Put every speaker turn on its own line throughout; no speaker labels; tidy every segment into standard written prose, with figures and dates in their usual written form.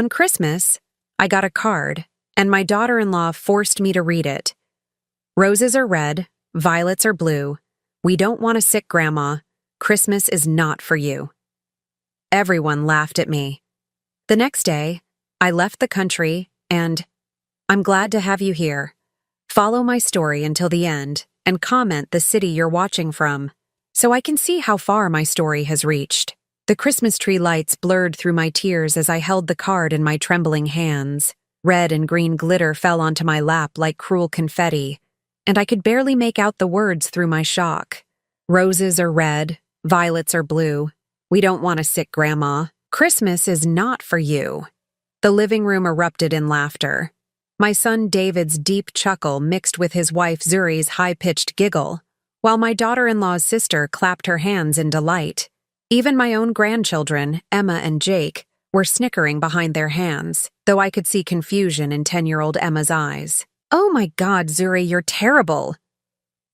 On Christmas, I got a card, and my daughter-in-law forced me to read it. Roses are red, violets are blue. We don't want a sick grandma. Christmas is not for you. Everyone laughed at me. The next day, I left the country, and I'm glad to have you here. Follow my story until the end and comment the city you're watching from, so I can see how far my story has reached. The Christmas tree lights blurred through my tears as I held the card in my trembling hands. Red and green glitter fell onto my lap like cruel confetti, and I could barely make out the words through my shock. Roses are red, violets are blue. We don't want a sick grandma. Christmas is not for you. The living room erupted in laughter. My son David's deep chuckle mixed with his wife Zuri's high-pitched giggle, while my daughter-in-law's sister clapped her hands in delight. Even my own grandchildren, Emma and Jake, were snickering behind their hands, though I could see confusion in 10-year-old Emma's eyes. "Oh my God, Zuri, you're terrible!"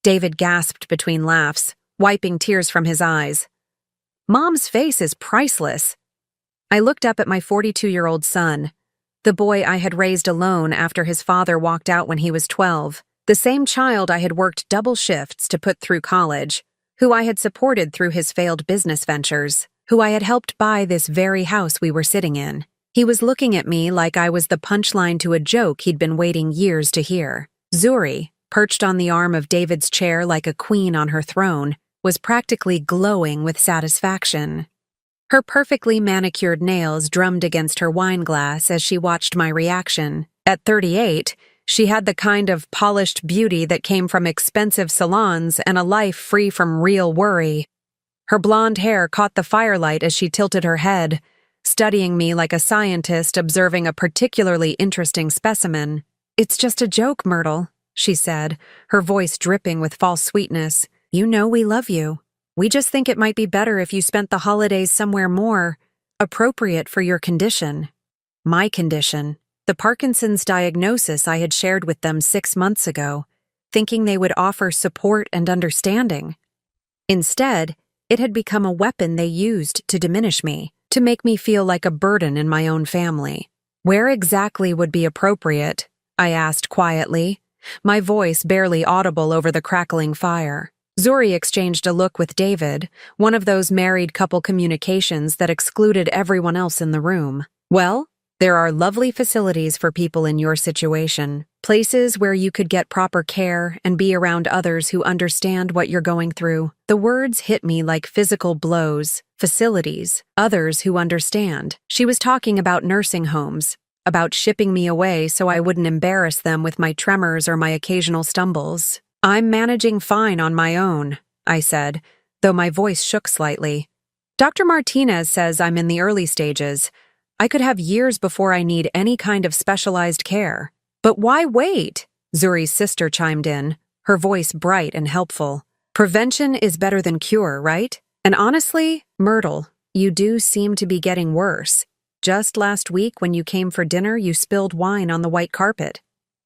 David gasped between laughs, wiping tears from his eyes. "Mom's face is priceless." I looked up at my 42-year-old son, the boy I had raised alone after his father walked out when he was 12, the same child I had worked double shifts to put through college, who I had supported through his failed business ventures, who I had helped buy this very house we were sitting in. He was looking at me like I was the punchline to a joke he'd been waiting years to hear. Zuri, perched on the arm of David's chair like a queen on her throne, was practically glowing with satisfaction. Her perfectly manicured nails drummed against her wine glass as she watched my reaction. At 38, she had the kind of polished beauty that came from expensive salons and a life free from real worry. Her blonde hair caught the firelight as she tilted her head, studying me like a scientist observing a particularly interesting specimen. "It's just a joke, Myrtle," she said, her voice dripping with false sweetness. "You know we love you. We just think it might be better if you spent the holidays somewhere more appropriate for your condition." My condition. The Parkinson's diagnosis I had shared with them 6 months ago, thinking they would offer support and understanding. Instead, it had become a weapon they used to diminish me, to make me feel like a burden in my own family. "Where exactly would be appropriate?" I asked quietly, my voice barely audible over the crackling fire. Zuri exchanged a look with David, one of those married couple communications that excluded everyone else in the room. "Well, there are lovely facilities for people in your situation, places where you could get proper care and be around others who understand what you're going through." The words hit me like physical blows. Facilities, others who understand. She was talking about nursing homes, about shipping me away so I wouldn't embarrass them with my tremors or my occasional stumbles. "I'm managing fine on my own," I said, though my voice shook slightly. "Dr. Martinez says I'm in the early stages. I could have years before I need any kind of specialized care." "But why wait?" Zuri's sister chimed in, her voice bright and helpful. "Prevention is better than cure, right? And honestly, Myrtle, you do seem to be getting worse. Just last week when you came for dinner, you spilled wine on the white carpet."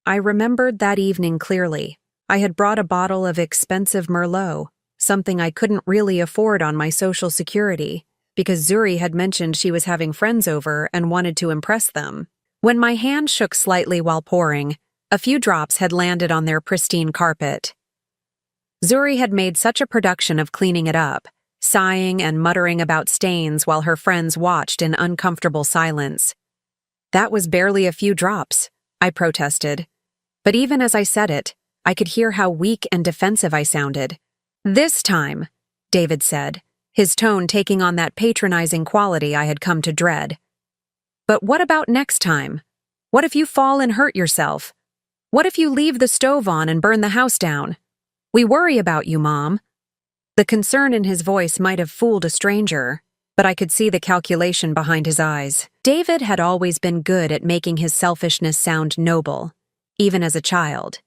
I remembered that evening clearly. I had brought a bottle of expensive Merlot, something I couldn't really afford on my Social Security, because Zuri had mentioned she was having friends over and wanted to impress them. When my hand shook slightly while pouring, a few drops had landed on their pristine carpet. Zuri had made such a production of cleaning it up, sighing and muttering about stains while her friends watched in uncomfortable silence. "That was barely a few drops," I protested. But even as I said it, I could hear how weak and defensive I sounded. "This time," David said, his tone taking on that patronizing quality I had come to dread. "But what about next time? What if you fall and hurt yourself? What if you leave the stove on and burn the house down? We worry about you, Mom." The concern in his voice might have fooled a stranger, but I could see the calculation behind his eyes. David had always been good at making his selfishness sound noble, even as a child.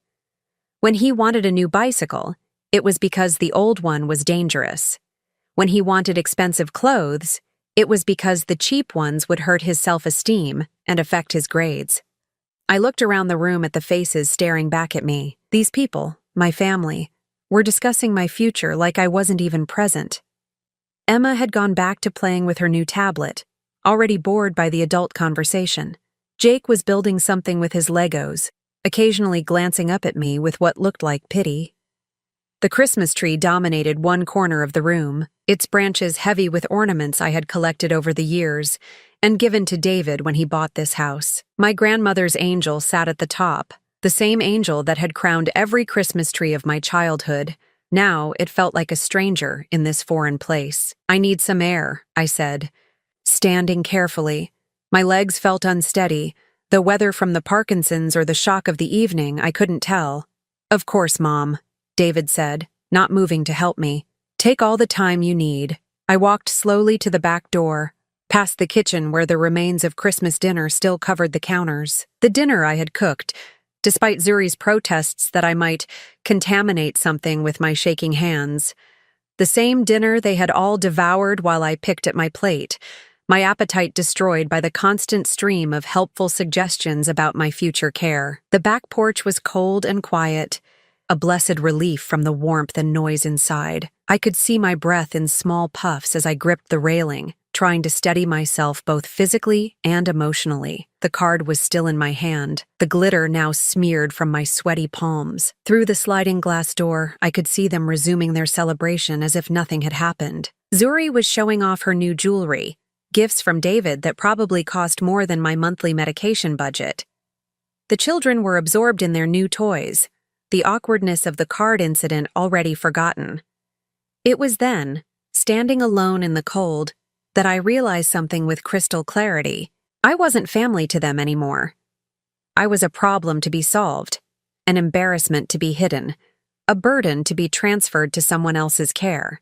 When he wanted a new bicycle, it was because the old one was dangerous. When he wanted expensive clothes, it was because the cheap ones would hurt his self-esteem and affect his grades. I looked around the room at the faces staring back at me. These people, my family, were discussing my future like I wasn't even present. Emma had gone back to playing with her new tablet, already bored by the adult conversation. Jake was building something with his Legos, occasionally glancing up at me with what looked like pity. The Christmas tree dominated one corner of the room, its branches heavy with ornaments I had collected over the years and given to David when he bought this house. My grandmother's angel sat at the top, the same angel that had crowned every Christmas tree of my childhood. Now it felt like a stranger in this foreign place. "I need some air," I said, standing carefully. My legs felt unsteady, though whether from the Parkinson's or the shock of the evening, I couldn't tell. "Of course, Mom," David said, not moving to help me. "Take all the time you need." I walked slowly to the back door, past the kitchen where the remains of Christmas dinner still covered the counters. The dinner I had cooked, despite Zuri's protests that I might contaminate something with my shaking hands. The same dinner they had all devoured while I picked at my plate, my appetite destroyed by the constant stream of helpful suggestions about my future care. The back porch was cold and quiet, a blessed relief from the warmth and noise inside. I could see my breath in small puffs as I gripped the railing, trying to steady myself both physically and emotionally. The card was still in my hand, the glitter now smeared from my sweaty palms. Through the sliding glass door, I could see them resuming their celebration as if nothing had happened. Zuri was showing off her new jewelry, gifts from David that probably cost more than my monthly medication budget. The children were absorbed in their new toys, the awkwardness of the card incident already forgotten. It was then, standing alone in the cold, that I realized something with crystal clarity. I wasn't family to them anymore. I was a problem to be solved, an embarrassment to be hidden, a burden to be transferred to someone else's care.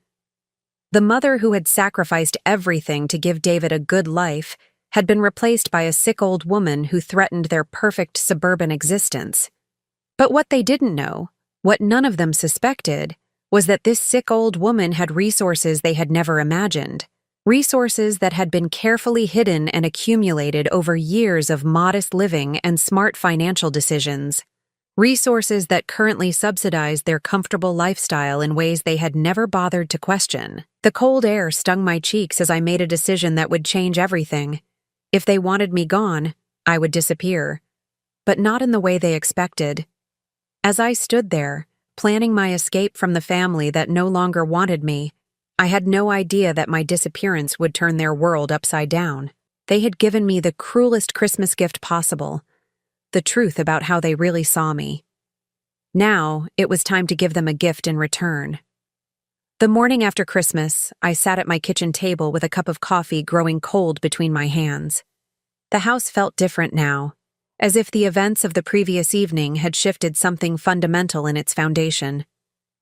The mother who had sacrificed everything to give David a good life had been replaced by a sick old woman who threatened their perfect suburban existence. But what they didn't know, what none of them suspected, was that this sick old woman had resources they had never imagined. Resources that had been carefully hidden and accumulated over years of modest living and smart financial decisions. Resources that currently subsidized their comfortable lifestyle in ways they had never bothered to question. The cold air stung my cheeks as I made a decision that would change everything. If they wanted me gone, I would disappear. But not in the way they expected. As I stood there, planning my escape from the family that no longer wanted me, I had no idea that my disappearance would turn their world upside down. They had given me the cruelest Christmas gift possible, the truth about how they really saw me. Now, it was time to give them a gift in return. The morning after Christmas, I sat at my kitchen table with a cup of coffee growing cold between my hands. The house felt different now, as if the events of the previous evening had shifted something fundamental in its foundation.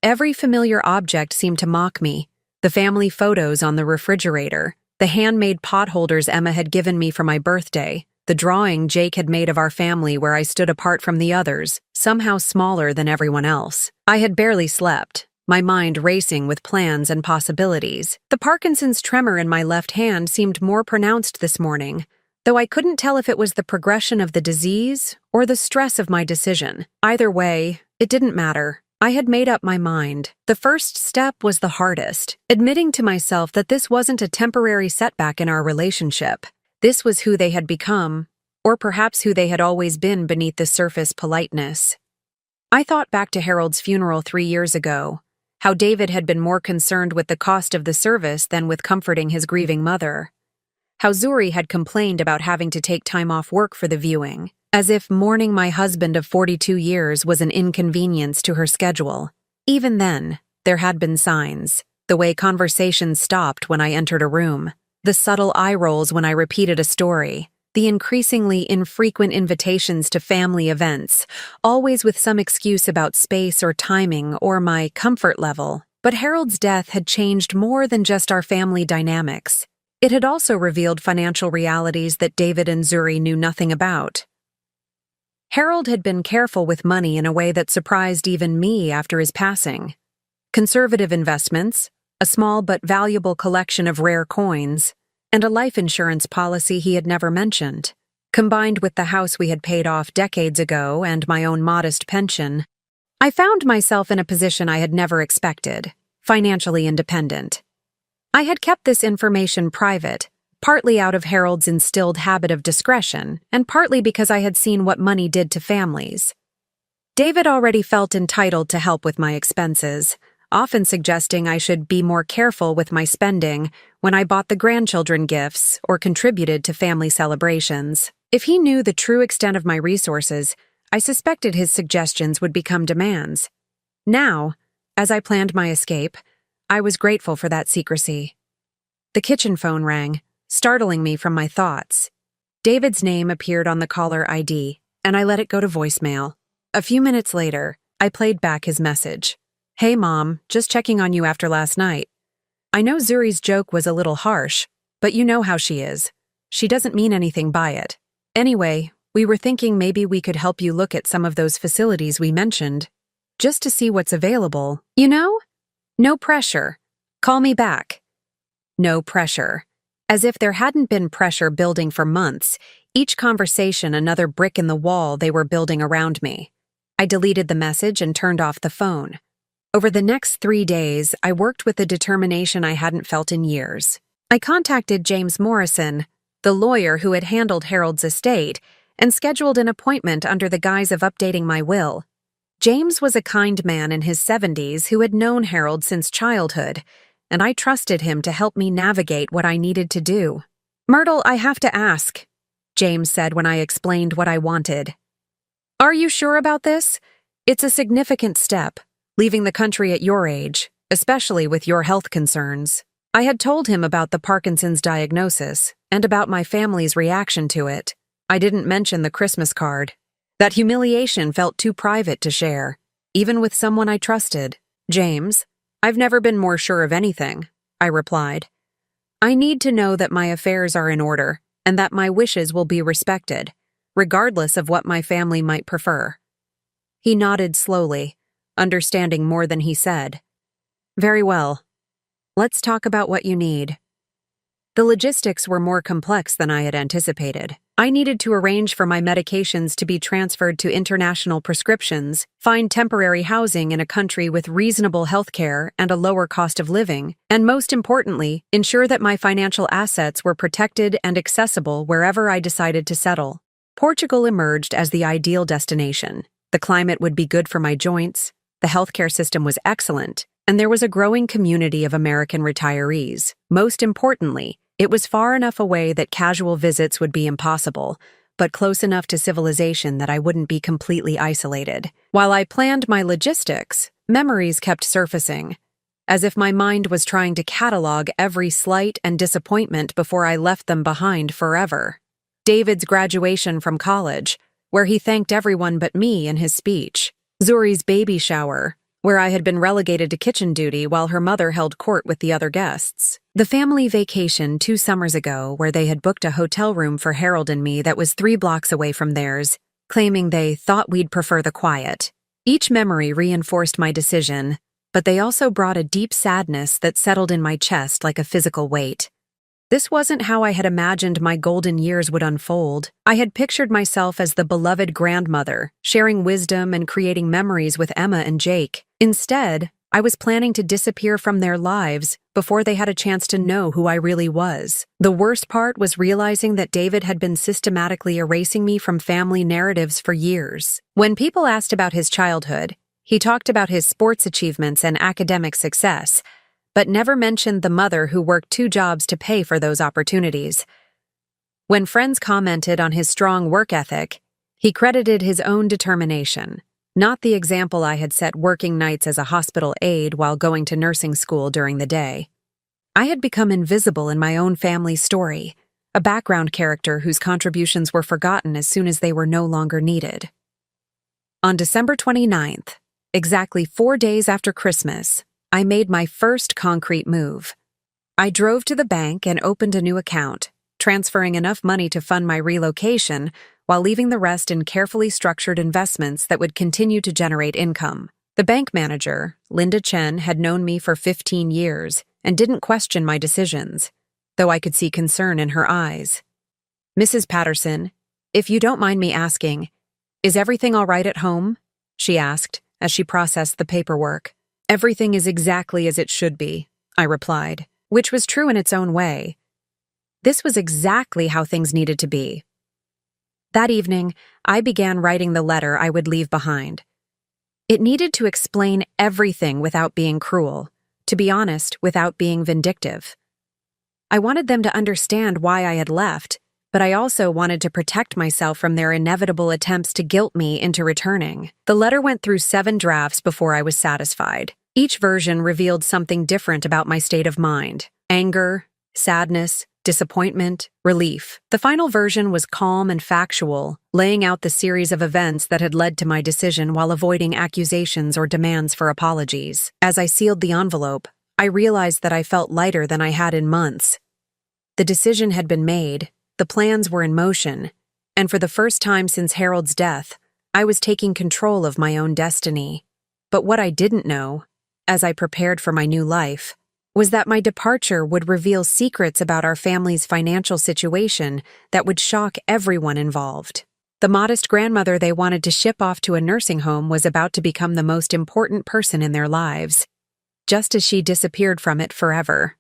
Every familiar object seemed to mock me. The family photos on the refrigerator, the handmade potholders Emma had given me for my birthday, the drawing Jake had made of our family where I stood apart from the others, somehow smaller than everyone else. I had barely slept, my mind racing with plans and possibilities. The Parkinson's tremor in my left hand seemed more pronounced this morning, though I couldn't tell if it was the progression of the disease or the stress of my decision. Either way, it didn't matter. I had made up my mind. The first step was the hardest, admitting to myself that this wasn't a temporary setback in our relationship. This was who they had become, or perhaps who they had always been beneath the surface politeness. I thought back to Harold's funeral 3 years ago, how David had been more concerned with the cost of the service than with comforting his grieving mother. How Zuri had complained about having to take time off work for the viewing, as if mourning my husband of 42 years was an inconvenience to her schedule. Even then, there had been signs, the way conversations stopped when I entered a room, the subtle eye rolls when I repeated a story, the increasingly infrequent invitations to family events, always with some excuse about space or timing or my comfort level. But Harold's death had changed more than just our family dynamics. It had also revealed financial realities that David and Zuri knew nothing about. Harold had been careful with money in a way that surprised even me after his passing. Conservative investments, a small but valuable collection of rare coins, and a life insurance policy he had never mentioned. Combined with the house we had paid off decades ago and my own modest pension, I found myself in a position I had never expected, financially independent. I had kept this information private, partly out of Harold's instilled habit of discretion, and partly because I had seen what money did to families. David already felt entitled to help with my expenses, often suggesting I should be more careful with my spending when I bought the grandchildren gifts or contributed to family celebrations. If he knew the true extent of my resources, I suspected his suggestions would become demands. Now, as I planned my escape, I was grateful for that secrecy. The kitchen phone rang, startling me from my thoughts. David's name appeared on the caller ID, and I let it go to voicemail. A few minutes later, I played back his message. "Hey Mom, just checking on you after last night. I know Zuri's joke was a little harsh, but you know how she is. She doesn't mean anything by it. Anyway, we were thinking maybe we could help you look at some of those facilities we mentioned, just to see what's available. You know? No pressure. Call me back." No pressure. As if there hadn't been pressure building for months, each conversation another brick in the wall they were building around me. I deleted the message and turned off the phone. Over the next 3 days, I worked with a determination I hadn't felt in years. I contacted James Morrison, the lawyer who had handled Harold's estate, and scheduled an appointment under the guise of updating my will. James was a kind man in his 70s who had known Harold since childhood, and I trusted him to help me navigate what I needed to do. "Myrtle, I have to ask," James said when I explained what I wanted. "Are you sure about this? It's a significant step, leaving the country at your age, especially with your health concerns." I had told him about the Parkinson's diagnosis and about my family's reaction to it. I didn't mention the Christmas card. That humiliation felt too private to share, even with someone I trusted. "James, I've never been more sure of anything," I replied. "I need to know that my affairs are in order and that my wishes will be respected, regardless of what my family might prefer." He nodded slowly, understanding more than he said. "Very well. Let's talk about what you need." The logistics were more complex than I had anticipated. I needed to arrange for my medications to be transferred to international prescriptions, find temporary housing in a country with reasonable health care and a lower cost of living, and most importantly, ensure that my financial assets were protected and accessible wherever I decided to settle. Portugal emerged as the ideal destination. The climate would be good for my joints, the healthcare system was excellent, and there was a growing community of American retirees. Most importantly, it was far enough away that casual visits would be impossible, but close enough to civilization that I wouldn't be completely isolated. While I planned my logistics, memories kept surfacing, as if my mind was trying to catalog every slight and disappointment before I left them behind forever. David's graduation from college, where he thanked everyone but me in his speech. Zuri's baby shower, where I had been relegated to kitchen duty while her mother held court with the other guests. The family vacation 2 summers ago, where they had booked a hotel room for Harold and me that was 3 blocks away from theirs, claiming they thought we'd prefer the quiet. Each memory reinforced my decision, but they also brought a deep sadness that settled in my chest like a physical weight. This wasn't how I had imagined my golden years would unfold. I had pictured myself as the beloved grandmother, sharing wisdom and creating memories with Emma and Jake. Instead, I was planning to disappear from their lives before they had a chance to know who I really was. The worst part was realizing that David had been systematically erasing me from family narratives for years. When people asked about his childhood, he talked about his sports achievements and academic success, but never mentioned the mother who worked 2 jobs to pay for those opportunities. When friends commented on his strong work ethic, he credited his own determination, not the example I had set working nights as a hospital aide while going to nursing school during the day. I had become invisible in my own family's story, a background character whose contributions were forgotten as soon as they were no longer needed. On December 29th, exactly 4 days after Christmas, I made my first concrete move. I drove to the bank and opened a new account, transferring enough money to fund my relocation while leaving the rest in carefully structured investments that would continue to generate income. The bank manager, Linda Chen, had known me for 15 years and didn't question my decisions, though I could see concern in her eyes. "Mrs. Patterson, if you don't mind me asking, is everything all right at home?" she asked as she processed the paperwork. "Everything is exactly as it should be," I replied, which was true in its own way. This was exactly how things needed to be. That evening, I began writing the letter I would leave behind. It needed to explain everything without being cruel, to be honest, without being vindictive. I wanted them to understand why I had left, but I also wanted to protect myself from their inevitable attempts to guilt me into returning. The letter went through 7 drafts before I was satisfied. Each version revealed something different about my state of mind: anger, sadness, disappointment, relief. The final version was calm and factual, laying out the series of events that had led to my decision while avoiding accusations or demands for apologies. As I sealed the envelope, I realized that I felt lighter than I had in months. The decision had been made, the plans were in motion, and for the first time since Harold's death, I was taking control of my own destiny. But what I didn't know, as I prepared for my new life, was that my departure would reveal secrets about our family's financial situation that would shock everyone involved. The modest grandmother they wanted to ship off to a nursing home was about to become the most important person in their lives, just as she disappeared from it forever.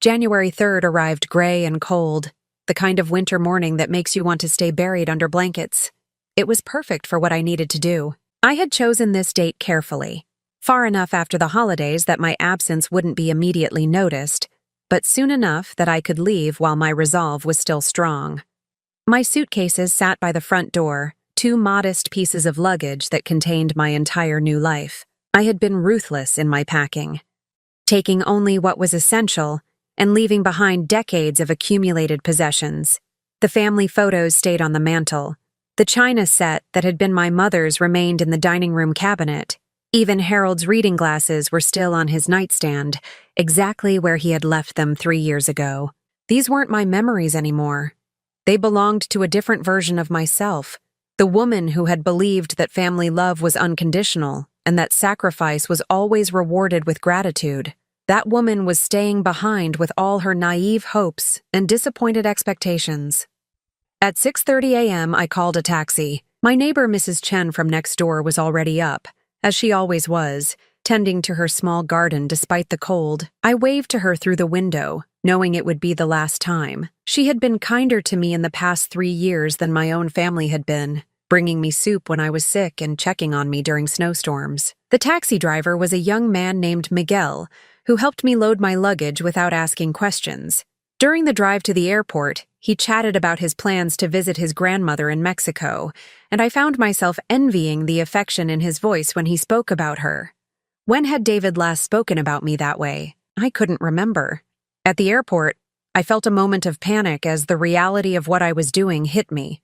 January 3rd arrived gray and cold, the kind of winter morning that makes you want to stay buried under blankets. It was perfect for what I needed to do. I had chosen this date carefully, far enough after the holidays that my absence wouldn't be immediately noticed, but soon enough that I could leave while my resolve was still strong. My suitcases sat by the front door, 2 modest pieces of luggage that contained my entire new life. I had been ruthless in my packing, taking only what was essential and leaving behind decades of accumulated possessions. The family photos stayed on the mantel. The china set that had been my mother's remained in the dining room cabinet. Even Harold's reading glasses were still on his nightstand, exactly where he had left them 3 years ago. These weren't my memories anymore. They belonged to a different version of myself, the woman who had believed that family love was unconditional and that sacrifice was always rewarded with gratitude. That woman was staying behind with all her naive hopes and disappointed expectations. At 6:30 a.m., I called a taxi. My neighbor, Mrs. Chen from next door, was already up, as she always was, tending to her small garden despite the cold. I waved to her through the window, knowing it would be the last time. She had been kinder to me in the past 3 years than my own family had been, bringing me soup when I was sick and checking on me during snowstorms. The taxi driver was a young man named Miguel, who helped me load my luggage without asking questions. During the drive to the airport, he chatted about his plans to visit his grandmother in Mexico, and I found myself envying the affection in his voice when he spoke about her. When had David last spoken about me that way? I couldn't remember. At the airport, I felt a moment of panic as the reality of what I was doing hit me.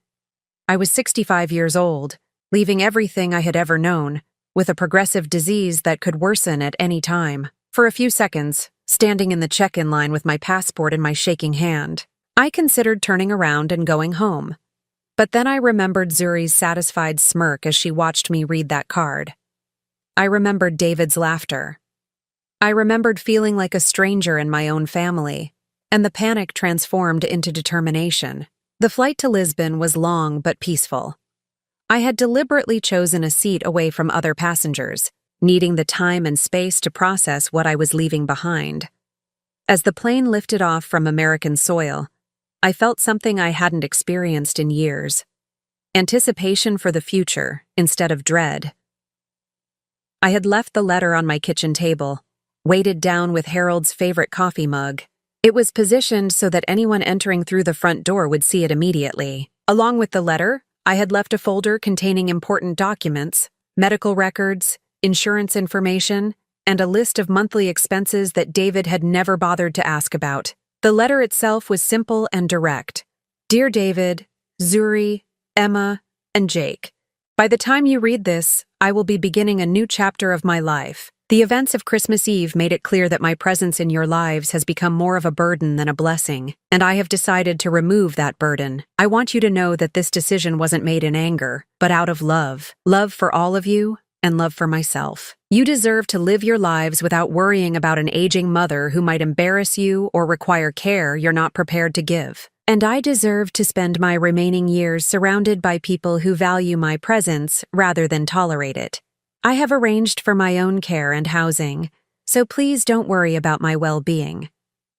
I was 65 years old, leaving everything I had ever known, with a progressive disease that could worsen at any time. For a few seconds, standing in the check-in line with my passport in my shaking hand, I considered turning around and going home. But then I remembered Zuri's satisfied smirk as she watched me read that card. I remembered David's laughter. I remembered feeling like a stranger in my own family, and the panic transformed into determination. The flight to Lisbon was long but peaceful. I had deliberately chosen a seat away from other passengers, needing the time and space to process what I was leaving behind. As the plane lifted off from American soil, I felt something I hadn't experienced in years: anticipation for the future instead of dread. I had left the letter on my kitchen table, weighted down with Harold's favorite coffee mug. It was positioned so that anyone entering through the front door would see it immediately. Along with the letter, I had left a folder containing important documents, medical records, insurance information, and a list of monthly expenses that David had never bothered to ask about. The letter itself was simple and direct. Dear David, Zuri, Emma, and Jake, by the time you read this, I will be beginning a new chapter of my life. The events of Christmas Eve made it clear that my presence in your lives has become more of a burden than a blessing, and I have decided to remove that burden. I want you to know that this decision wasn't made in anger, but out of love. Love for all of you, and love for myself. You deserve to live your lives without worrying about an aging mother who might embarrass you or require care you're not prepared to give. And I deserve to spend my remaining years surrounded by people who value my presence rather than tolerate it. I have arranged for my own care and housing, so please don't worry about my well-being.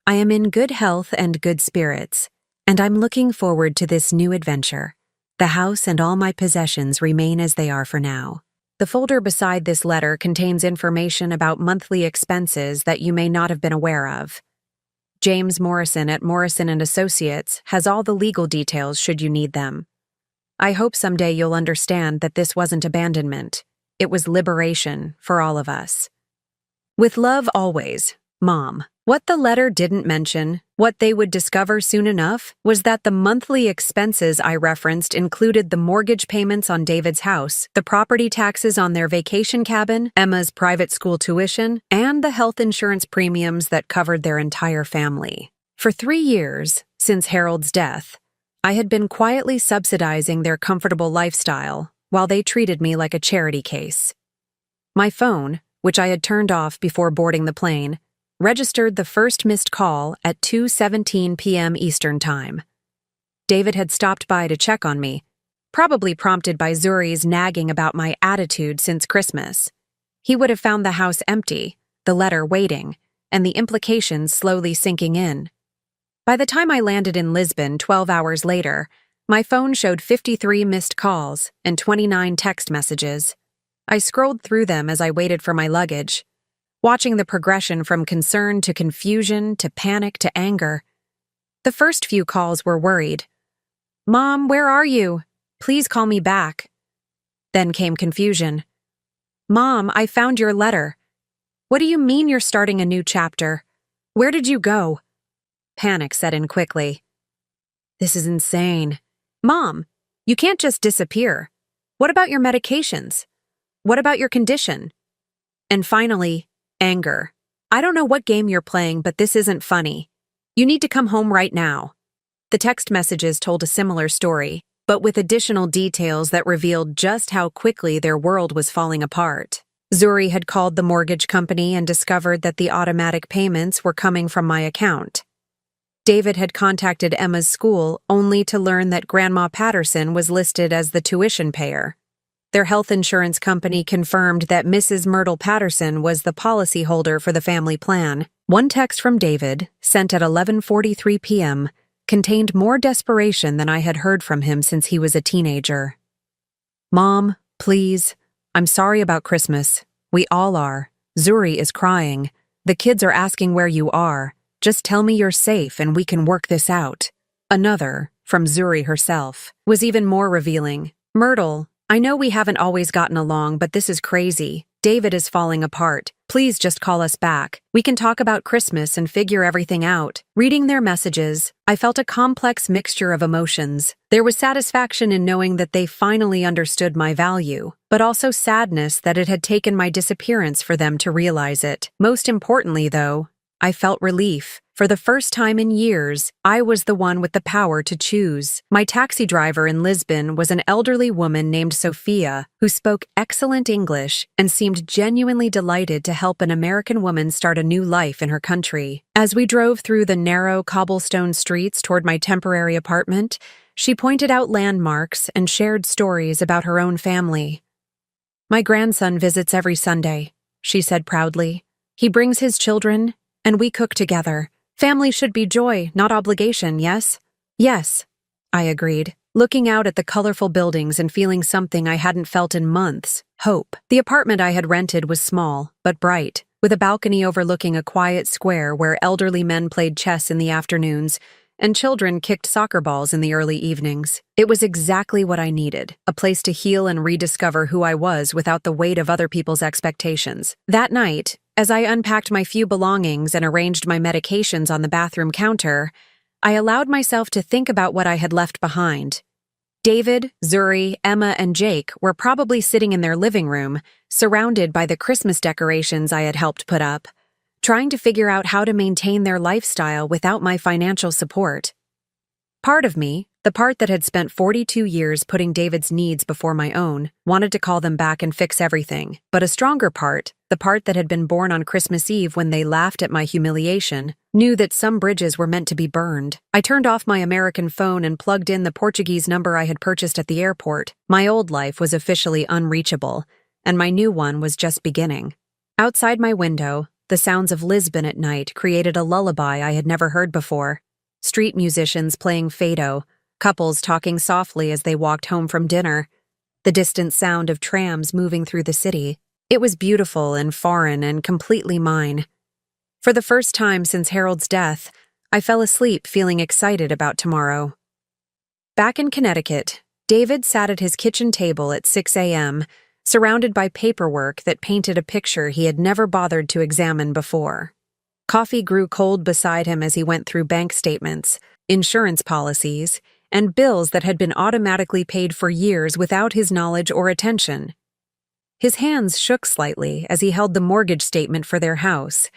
I am in good health and good spirits, and I'm looking forward to this new adventure. The house and all my possessions remain as they are for now. The folder beside this letter contains information about monthly expenses that you may not have been aware of. James Morrison at Morrison & Associates has all the legal details should you need them. I hope someday you'll understand that this wasn't abandonment. It was liberation for all of us. With love always, Mom. What the letter didn't mention, what they would discover soon enough, was that the monthly expenses I referenced included the mortgage payments on David's house, the property taxes on their vacation cabin, Emma's private school tuition, and the health insurance premiums that covered their entire family. For 3 years, since Harold's death, I had been quietly subsidizing their comfortable lifestyle while they treated me like a charity case. My phone, which I had turned off before boarding the plane, registered the first missed call at 2:17 p.m. Eastern Time. David had stopped by to check on me, probably prompted by Zuri's nagging about my attitude since Christmas. He would have found the house empty, the letter waiting, and the implications slowly sinking in. By the time I landed in Lisbon 12 hours later, my phone showed 53 missed calls and 29 text messages. I scrolled through them as I waited for my luggage, watching the progression from concern to confusion to panic to anger. The first few calls were worried. "Mom, where are you? Please call me back." Then came confusion. "Mom, I found your letter. What do you mean you're starting a new chapter? Where did you go?" Panic set in quickly. "This is insane. Mom, you can't just disappear. What about your medications? What about your condition?" And finally, anger. "I don't know what game you're playing, but this isn't funny. You need to come home right now." The text messages told a similar story, but with additional details that revealed just how quickly their world was falling apart. Zuri had called the mortgage company and discovered that the automatic payments were coming from my account. David had contacted Emma's school only to learn that Grandma Patterson was listed as the tuition payer. Their health insurance company confirmed that Mrs. Myrtle Patterson was the policyholder for the family plan. One text from David, sent at 11:43 p.m., contained more desperation than I had heard from him since he was a teenager. "Mom, please. I'm sorry about Christmas. We all are. Zuri is crying. The kids are asking where you are. Just tell me you're safe and we can work this out." Another, from Zuri herself, was even more revealing. "Myrtle, I know we haven't always gotten along, but this is crazy. David is falling apart. Please just call us back. We can talk about Christmas and figure everything out." Reading their messages, I felt a complex mixture of emotions. There was satisfaction in knowing that they finally understood my value, but also sadness that it had taken my disappearance for them to realize it. Most importantly, though, I felt relief. For the first time in years, I was the one with the power to choose. My taxi driver in Lisbon was an elderly woman named Sophia, who spoke excellent English and seemed genuinely delighted to help an American woman start a new life in her country. As we drove through the narrow cobblestone streets toward my temporary apartment, she pointed out landmarks and shared stories about her own family. "My grandson visits every Sunday," she said proudly. "He brings his children, and we cook together. Family should be joy, not obligation, yes?" "Yes," I agreed, looking out at the colorful buildings and feeling something I hadn't felt in months: hope. The apartment I had rented was small, but bright, with a balcony overlooking a quiet square where elderly men played chess in the afternoons and children kicked soccer balls in the early evenings. It was exactly what I needed, a place to heal and rediscover who I was without the weight of other people's expectations. That night, as I unpacked my few belongings and arranged my medications on the bathroom counter, I allowed myself to think about what I had left behind. David, Zuri, Emma, and Jake were probably sitting in their living room, surrounded by the Christmas decorations I had helped put up, trying to figure out how to maintain their lifestyle without my financial support. Part of me, the part that had spent 42 years putting David's needs before my own, wanted to call them back and fix everything. But a stronger part, the part that had been born on Christmas Eve when they laughed at my humiliation, knew that some bridges were meant to be burned. I turned off my American phone and plugged in the Portuguese number I had purchased at the airport. My old life was officially unreachable, and my new one was just beginning. Outside my window, The sounds of Lisbon at night created a lullaby I had never heard before. Street musicians playing fado, couples talking softly as they walked home from dinner, the distant sound of trams moving through the city. It was beautiful and foreign and completely mine. For the first time since Harold's death, I fell asleep feeling excited about tomorrow. Back in Connecticut, David sat at his kitchen table at 6 a.m., surrounded by paperwork that painted a picture he had never bothered to examine before. Coffee grew cold beside him as he went through bank statements, insurance policies, and bills that had been automatically paid for years without his knowledge or attention. His hands shook slightly as he held the mortgage statement for their house,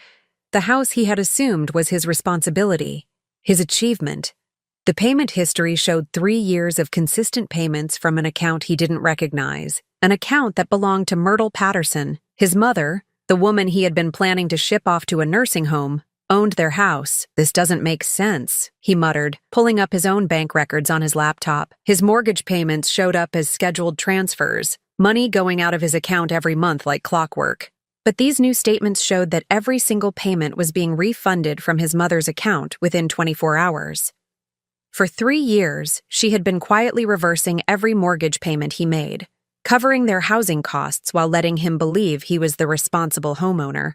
the house he had assumed was his responsibility, his achievement. The payment history showed 3 years of consistent payments from an account he didn't recognize, an account that belonged to Myrtle Patterson. His mother, the woman he had been planning to ship off to a nursing home, owned their house. "This doesn't make sense," he muttered, pulling up his own bank records on his laptop. His mortgage payments showed up as scheduled transfers, money going out of his account every month like clockwork. But these new statements showed that every single payment was being refunded from his mother's account within 24 hours. For 3 years, she had been quietly reversing every mortgage payment he made, covering their housing costs while letting him believe he was the responsible homeowner.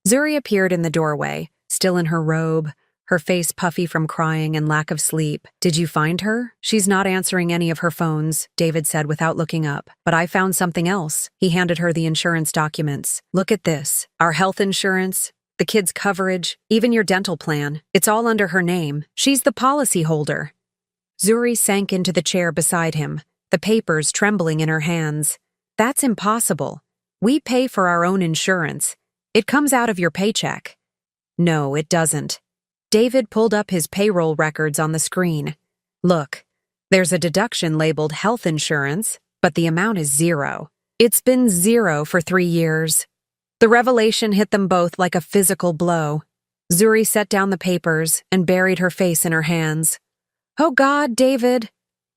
Zuri appeared in the doorway, still in her robe, her face puffy from crying and lack of sleep. "Did you find her?" "She's not answering any of her phones," David said without looking up. "But I found something else." He handed her the insurance documents. "Look at this. Our health insurance, the kids' coverage, even your dental plan. It's all under her name. She's the policy holder." Zuri sank into the chair beside him, the papers trembling in her hands. "That's impossible. We pay for our own insurance. It comes out of your paycheck." "No, it doesn't." David pulled up his payroll records on the screen. "Look, there's a deduction labeled health insurance, but the amount is 0. It's been 0 for 3 years. The revelation hit them both like a physical blow. Zuri set down the papers and buried her face in her hands. "Oh God, David,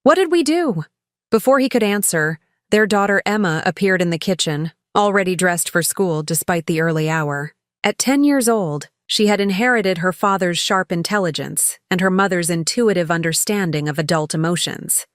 what did we do?" Before he could answer, their daughter Emma appeared in the kitchen, already dressed for school despite the early hour. At 10 years old, she had inherited her father's sharp intelligence and her mother's intuitive understanding of adult emotions.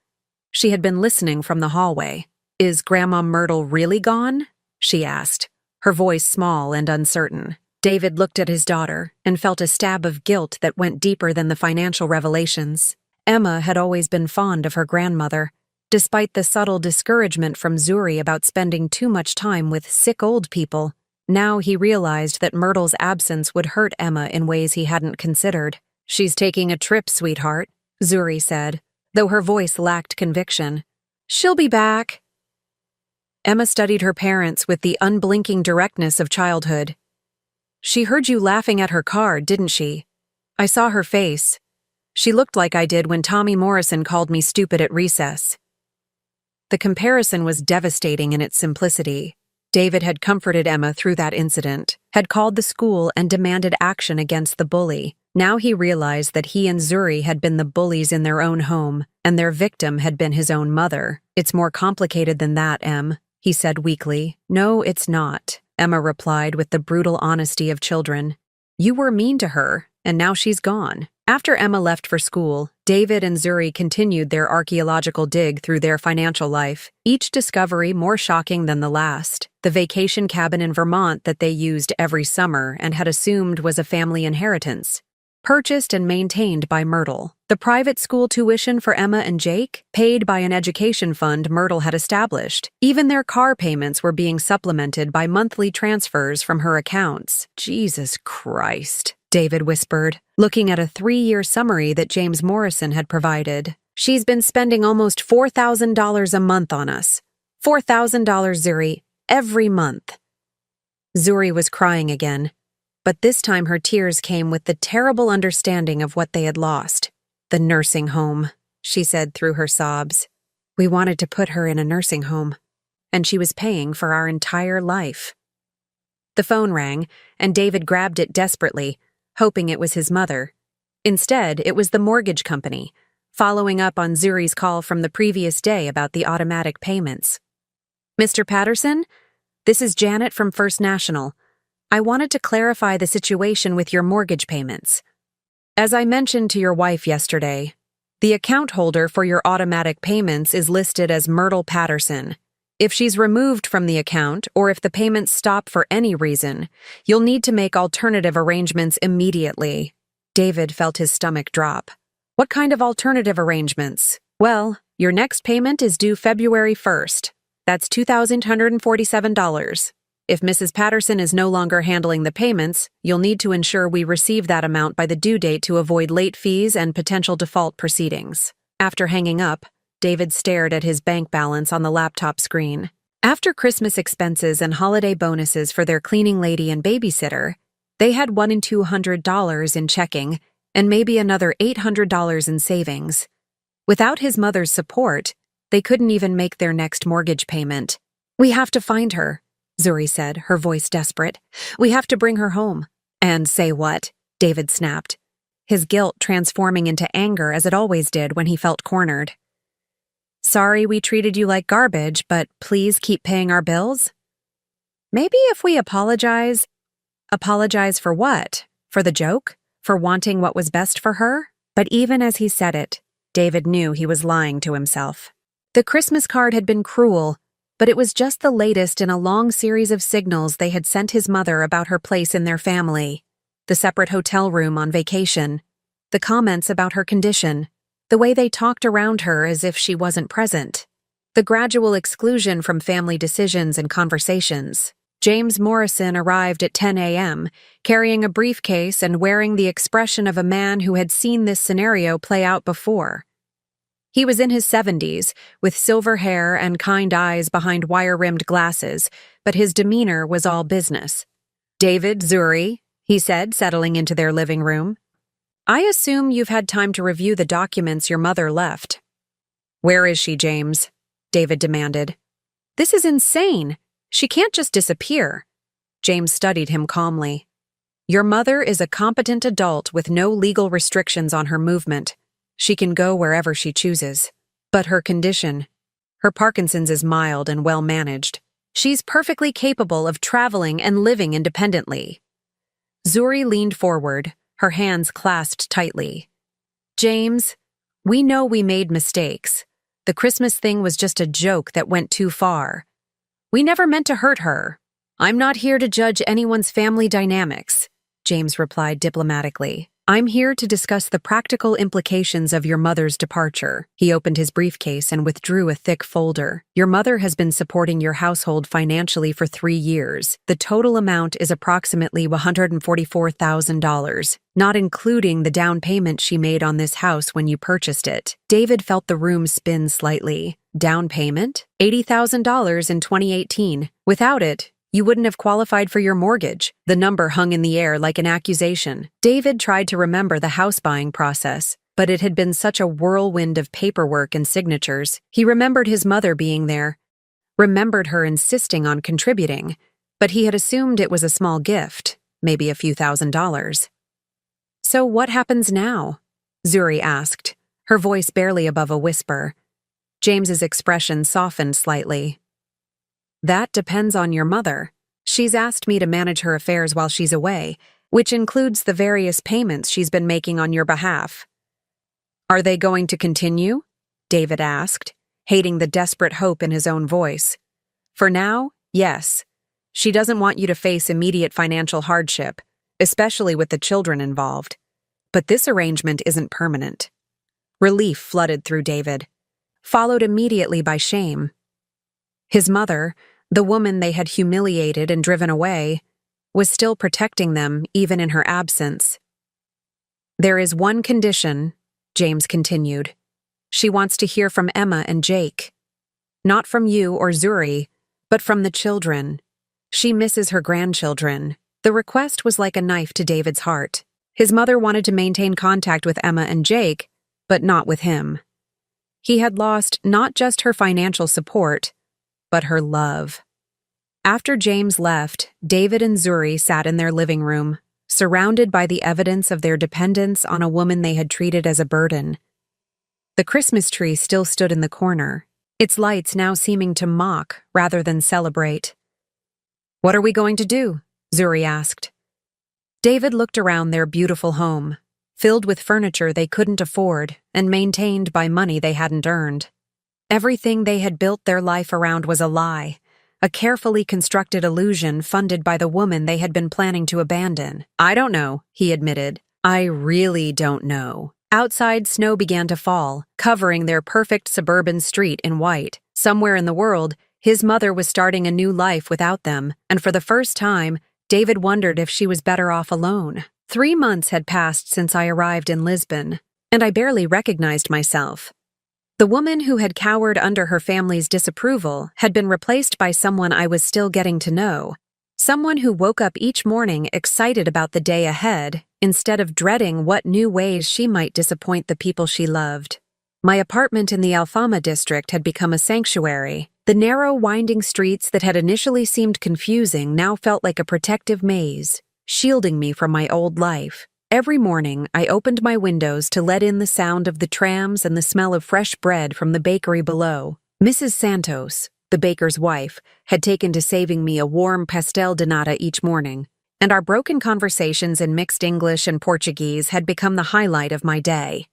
She had been listening from the hallway. "Is Grandma Myrtle really gone?" she asked, her voice small and uncertain. David looked at his daughter and felt a stab of guilt that went deeper than the financial revelations. Emma had always been fond of her grandmother, despite the subtle discouragement from Zuri about spending too much time with sick old people. Now he realized that Myrtle's absence would hurt Emma in ways he hadn't considered. "She's taking a trip, sweetheart," Zuri said, though her voice lacked conviction. "She'll be back." Emma studied her parents with the unblinking directness of childhood. "She heard you laughing at her card, didn't she? I saw her face. She looked like I did when Tommy Morrison called me stupid at recess." The comparison was devastating in its simplicity. David had comforted Emma through that incident, had called the school and demanded action against the bully. Now he realized that he and Zuri had been the bullies in their own home, and their victim had been his own mother. "It's more complicated than that, Em," he said weakly. "No, it's not," Emma replied with the brutal honesty of children. "You were mean to her, and now she's gone." After Emma left for school, David and Zuri continued their archaeological dig through their financial life, each discovery more shocking than the last. The vacation cabin in Vermont that they used every summer and had assumed was a family inheritance, purchased and maintained by Myrtle. The private school tuition for Emma and Jake, paid by an education fund Myrtle had established. Even their car payments were being supplemented by monthly transfers from her accounts. "Jesus Christ," David whispered, looking at a 3-year summary that James Morrison had provided. "She's been spending almost $4,000 a month on us. $4,000, Zuri, every month." Zuri was crying again, but this time her tears came with the terrible understanding of what they had lost. "The nursing home," she said through her sobs. "We wanted to put her in a nursing home, and she was paying for our entire life." The phone rang, and David grabbed it desperately, hoping it was his mother. Instead, it was the mortgage company, following up on Zuri's call from the previous day about the automatic payments. "Mr. Patterson? This is Janet from First National. I wanted to clarify the situation with your mortgage payments. As I mentioned to your wife yesterday, the account holder for your automatic payments is listed as Myrtle Patterson. If she's removed from the account, or if the payments stop for any reason, you'll need to make alternative arrangements immediately. David felt his stomach drop. What kind of alternative arrangements? Well, your next payment is due February 1st. That's $2,147. If Mrs. Patterson is no longer handling the payments, you'll need to ensure we receive that amount by the due date to avoid late fees and potential default proceedings. After hanging up, David stared at his bank balance on the laptop screen. After Christmas expenses and holiday bonuses for their cleaning lady and babysitter, they had $100 and $200 in checking and maybe another $800 in savings. Without his mother's support, they couldn't even make their next mortgage payment. "We have to find her," Zuri said, her voice desperate. "We have to bring her home." "And say what?" David snapped, his guilt transforming into anger as it always did when he felt cornered. "Sorry we treated you like garbage, but please keep paying our bills?" "Maybe if we apologize." Apologize for what? For the joke? For wanting what was best for her? But even as he said it, David knew he was lying to himself. The Christmas card had been cruel, but it was just the latest in a long series of signals they had sent his mother about her place in their family. The separate hotel room on vacation, the comments about her condition, the way they talked around her as if she wasn't present, the gradual exclusion from family decisions and conversations. James Morrison arrived at 10 a.m., carrying a briefcase and wearing the expression of a man who had seen this scenario play out before. He was in his 70s, with silver hair and kind eyes behind wire-rimmed glasses, but his demeanor was all business. "David, Zuri," he said, settling into their living room. "I assume you've had time to review the documents your mother left." "Where is she, James?" David demanded. "This is insane. She can't just disappear." James studied him calmly. "Your mother is a competent adult with no legal restrictions on her movement. She can go wherever she chooses. But her condition, her Parkinson's, is mild and well managed. She's perfectly capable of traveling and living independently." Zuri leaned forward, her hands clasped tightly. "James, we know we made mistakes. The Christmas thing was just a joke that went too far. We never meant to hurt her. I'm not here to judge anyone's family dynamics," James replied diplomatically. "I'm here to discuss the practical implications of your mother's departure." He opened his briefcase and withdrew a thick folder. "Your mother has been supporting your household financially for 3 years. The total amount is approximately $144,000, not including the down payment she made on this house when you purchased it." David felt the room spin slightly. Down payment? $80,000 in 2018. Without it, you wouldn't have qualified for your mortgage. The number hung in the air like an accusation. David tried to remember the house buying process, but it had been such a whirlwind of paperwork and signatures. He remembered his mother being there, remembered her insisting on contributing, but he had assumed it was a small gift, maybe a few $1,000s. "So what happens now?" Zuri asked, her voice barely above a whisper. James's expression softened slightly. "That depends on your mother. She's asked me to manage her affairs while she's away, which includes the various payments she's been making on your behalf." "Are they going to continue?" David asked, hating the desperate hope in his own voice. "For now, yes. She doesn't want you to face immediate financial hardship, especially with the children involved. But this arrangement isn't permanent." Relief flooded through David, followed immediately by shame. His mother, the woman they had humiliated and driven away, was still protecting them even in her absence. "There is one condition," James continued. "She wants to hear from Emma and Jake. Not from you or Zuri, but from the children. She misses her grandchildren." The request was like a knife to David's heart. His mother wanted to maintain contact with Emma and Jake, but not with him. He had lost not just her financial support, but her love. After James left, David and Zuri sat in their living room, surrounded by the evidence of their dependence on a woman they had treated as a burden. The Christmas tree still stood in the corner, its lights now seeming to mock rather than celebrate. "What are we going to do?" Zuri asked. David looked around their beautiful home, filled with furniture they couldn't afford and maintained by money they hadn't earned. Everything they had built their life around was a lie, a carefully constructed illusion funded by the woman they had been planning to abandon. "I don't know," he admitted. "I really don't know." Outside, snow began to fall, covering their perfect suburban street in white. Somewhere in the world, his mother was starting a new life without them, and for the first time, David wondered if she was better off alone. 3 months had passed since I arrived in Lisbon, and I barely recognized myself. The woman who had cowered under her family's disapproval had been replaced by someone I was still getting to know, someone who woke up each morning excited about the day ahead instead of dreading what new ways she might disappoint the people she loved. My apartment in the Alfama district had become a sanctuary. The narrow, winding streets that had initially seemed confusing now felt like a protective maze, shielding me from my old life. Every morning, I opened my windows to let in the sound of the trams and the smell of fresh bread from the bakery below. Mrs. Santos, the baker's wife, had taken to saving me a warm pastel de nata each morning, and our broken conversations in mixed English and Portuguese had become the highlight of my day.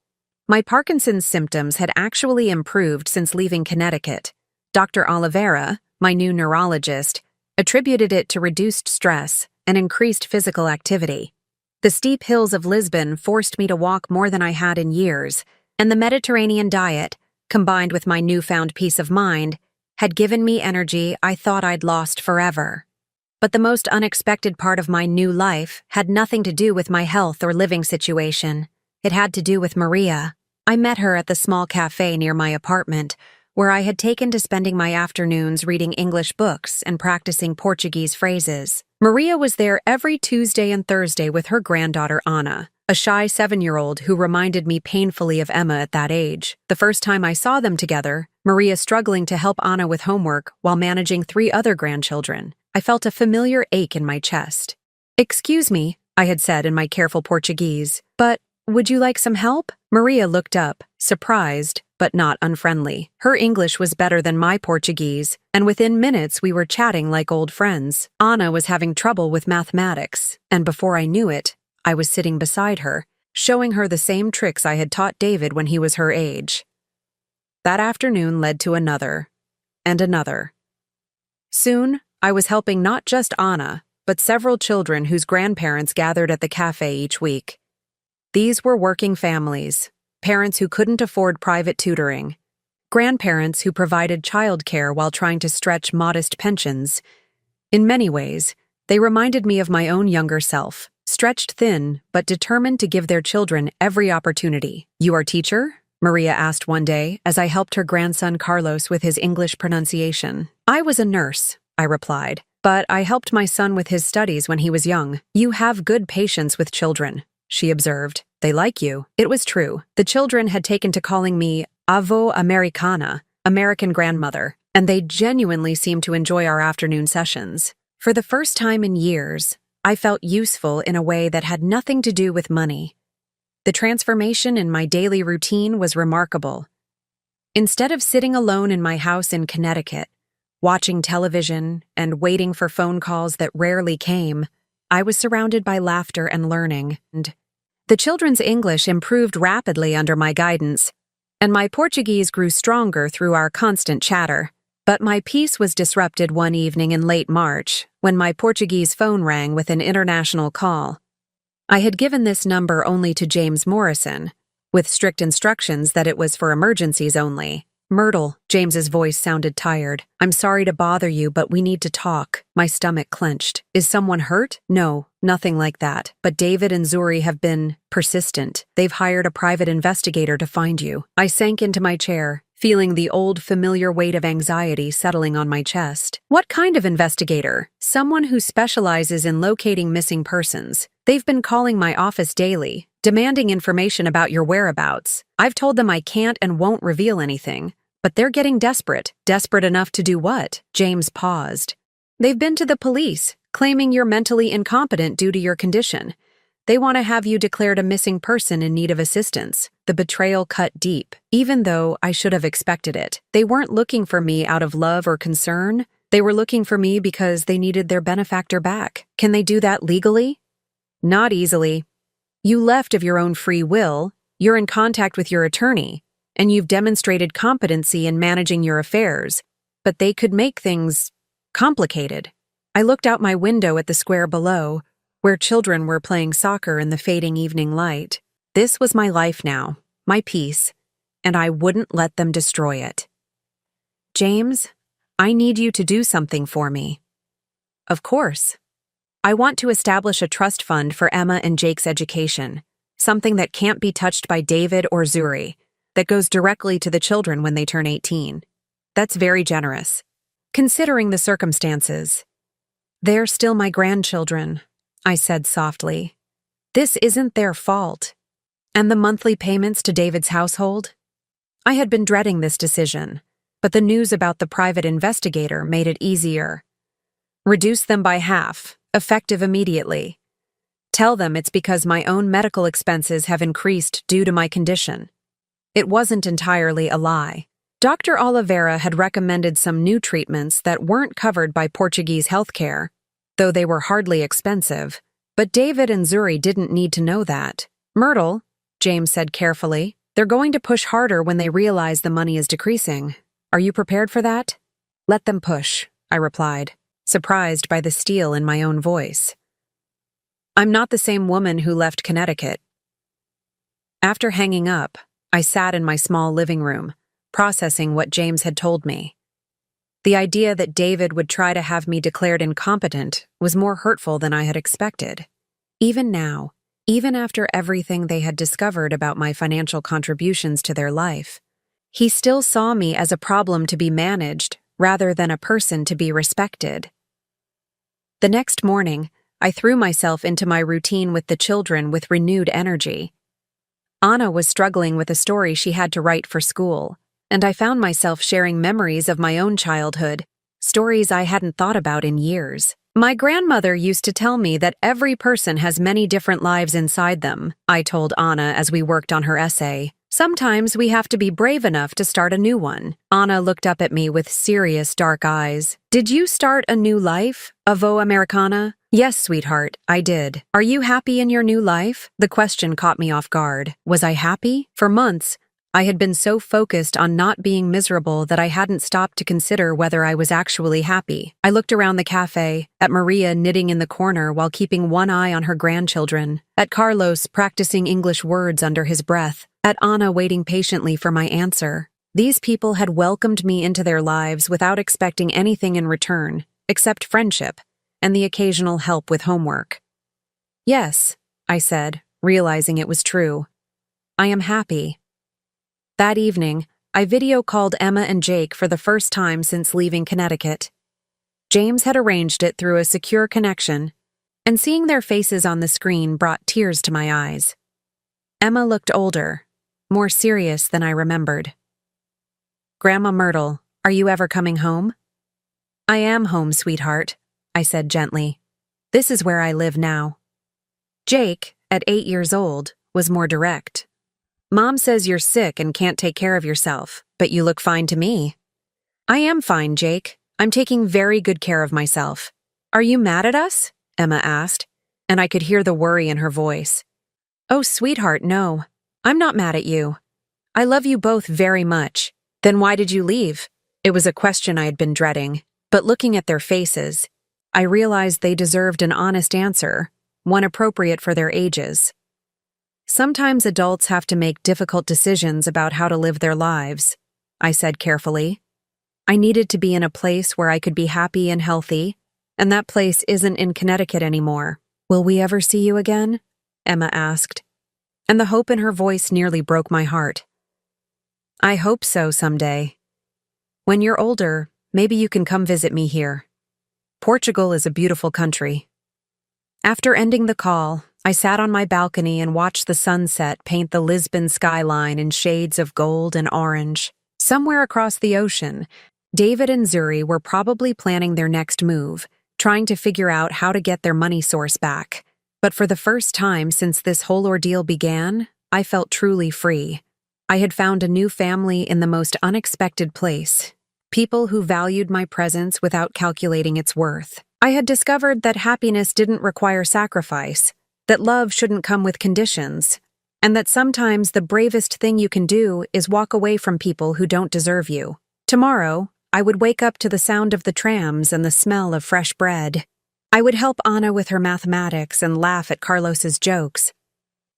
My Parkinson's symptoms had actually improved since leaving Connecticut. Dr. Oliveira, my new neurologist, attributed it to reduced stress and increased physical activity. The steep hills of Lisbon forced me to walk more than I had in years, and the Mediterranean diet, combined with my newfound peace of mind, had given me energy I thought I'd lost forever. But the most unexpected part of my new life had nothing to do with my health or living situation. It had to do with Maria. I met her at the small cafe near my apartment, where I had taken to spending my afternoons reading English books and practicing Portuguese phrases. Maria was there every Tuesday and Thursday with her granddaughter Anna, a shy 7-year-old who reminded me painfully of Emma at that age. The first time I saw them together, Maria struggling to help Anna with homework while managing 3 other grandchildren, I felt a familiar ache in my chest. "Excuse me," I had said in my careful Portuguese, "but would you like some help?" Maria looked up, surprised, but not unfriendly. Her English was better than my Portuguese, and within minutes we were chatting like old friends. Anna was having trouble with mathematics, and before I knew it, I was sitting beside her, showing her the same tricks I had taught David when he was her age. That afternoon led to another, and another. Soon, I was helping not just Anna, but several children whose grandparents gathered at the cafe each week. These were working families, parents who couldn't afford private tutoring, grandparents who provided childcare while trying to stretch modest pensions. In many ways, they reminded me of my own younger self, stretched thin but determined to give their children every opportunity. "You are teacher?" Maria asked one day as I helped her grandson Carlos with his English pronunciation. "I was a nurse," I replied, "but I helped my son with his studies when he was young." "You have good patience with children," she observed. "They like you." It was true. The children had taken to calling me Avó Americana, American grandmother, and they genuinely seemed to enjoy our afternoon sessions. For the first time in years, I felt useful in a way that had nothing to do with money. The transformation in my daily routine was remarkable. Instead of sitting alone in my house in Connecticut, watching television and waiting for phone calls that rarely came, I was surrounded by laughter and learning. And the children's English improved rapidly under my guidance, and my Portuguese grew stronger through our constant chatter. But my peace was disrupted one evening in late March when my Portuguese phone rang with an international call. I had given this number only to James Morrison, with strict instructions that it was for emergencies only. "Myrtle," James's voice sounded tired. "I'm sorry to bother you, but we need to talk." My stomach clenched. "Is someone hurt?" "No, nothing like that. But David and Zuri have been persistent. They've hired a private investigator to find you." I sank into my chair, feeling the old familiar weight of anxiety settling on my chest. "What kind of investigator?" "Someone who specializes in locating missing persons. They've been calling my office daily, demanding information about your whereabouts. I've told them I can't and won't reveal anything, but they're getting desperate." "Desperate enough to do what?" James paused. "They've been to the police, claiming you're mentally incompetent due to your condition. They want to have you declared a missing person in need of assistance." The betrayal cut deep, even though I should have expected it. They weren't looking for me out of love or concern. They were looking for me because they needed their benefactor back. Can they do that legally? Not easily. You left of your own free will, you're in contact with your attorney, and you've demonstrated competency in managing your affairs, but they could make things complicated. I looked out my window at the square below, where children were playing soccer in the fading evening light. This was my life now, my peace, and I wouldn't let them destroy it. James, I need you to do something for me. Of course. I want to establish a trust fund for Emma and Jake's education, something that can't be touched by David or Zuri, that goes directly to the children when they turn 18. That's very generous, considering the circumstances. They're still my grandchildren, I said softly. This isn't their fault. And the monthly payments to David's household? I had been dreading this decision, but the news about the private investigator made it easier. Reduce them by half, effective immediately. Tell them it's because my own medical expenses have increased due to my condition. It wasn't entirely a lie. Dr. Oliveira had recommended some new treatments that weren't covered by Portuguese healthcare, though they were hardly expensive. But David and Zuri didn't need to know that. Myrtle, James said carefully, they're going to push harder when they realize the money is decreasing. Are you prepared for that? Let them push, I replied, surprised by the steel in my own voice. I'm not the same woman who left Connecticut. After hanging up, I sat in my small living room, processing what James had told me. The idea that David would try to have me declared incompetent was more hurtful than I had expected. Even now, even after everything they had discovered about my financial contributions to their life, he still saw me as a problem to be managed rather than a person to be respected. The next morning, I threw myself into my routine with the children with renewed energy. Anna was struggling with a story she had to write for school, and I found myself sharing memories of my own childhood, stories I hadn't thought about in years. My grandmother used to tell me that every person has many different lives inside them, I told Anna as we worked on her essay. Sometimes we have to be brave enough to start a new one. Anna looked up at me with serious dark eyes. Did you start a new life, Avo Americana? Yes, sweetheart, I did. Are you happy in your new life? The question caught me off guard. Was I happy? For months, I had been so focused on not being miserable that I hadn't stopped to consider whether I was actually happy. I looked around the cafe, at Maria knitting in the corner while keeping one eye on her grandchildren, at Carlos practicing English words under his breath, at Anna waiting patiently for my answer. These people had welcomed me into their lives without expecting anything in return, except friendship and the occasional help with homework. Yes, I said, realizing it was true. I am happy. That evening, I video called Emma and Jake for the first time since leaving Connecticut. James had arranged it through a secure connection, and seeing their faces on the screen brought tears to my eyes. Emma looked older, more serious than I remembered. Grandma Myrtle, are you ever coming home? I am home, sweetheart, I said gently. This is where I live now. Jake, at 8 years old, was more direct. Mom says you're sick and can't take care of yourself, but you look fine to me. I am fine, Jake. I'm taking very good care of myself. Are you mad at us? Emma asked, and I could hear the worry in her voice. Oh, sweetheart, no. I'm not mad at you. I love you both very much. Then why did you leave? It was a question I had been dreading, but looking at their faces, I realized they deserved an honest answer, one appropriate for their ages. Sometimes adults have to make difficult decisions about how to live their lives, I said carefully. I needed to be in a place where I could be happy and healthy, and that place isn't in Connecticut anymore. Will we ever see you again? Emma asked, and the hope in her voice nearly broke my heart. I hope so someday. When you're older, maybe you can come visit me here. Portugal is a beautiful country. After ending the call, I sat on my balcony and watched the sunset paint the Lisbon skyline in shades of gold and orange. Somewhere across the ocean, David and Zuri were probably planning their next move, trying to figure out how to get their money source back. But for the first time since this whole ordeal began, I felt truly free. I had found a new family in the most unexpected place, people who valued my presence without calculating its worth. I had discovered that happiness didn't require sacrifice, that love shouldn't come with conditions, and that sometimes the bravest thing you can do is walk away from people who don't deserve you. Tomorrow, I would wake up to the sound of the trams and the smell of fresh bread. I would help Anna with her mathematics and laugh at Carlos's jokes.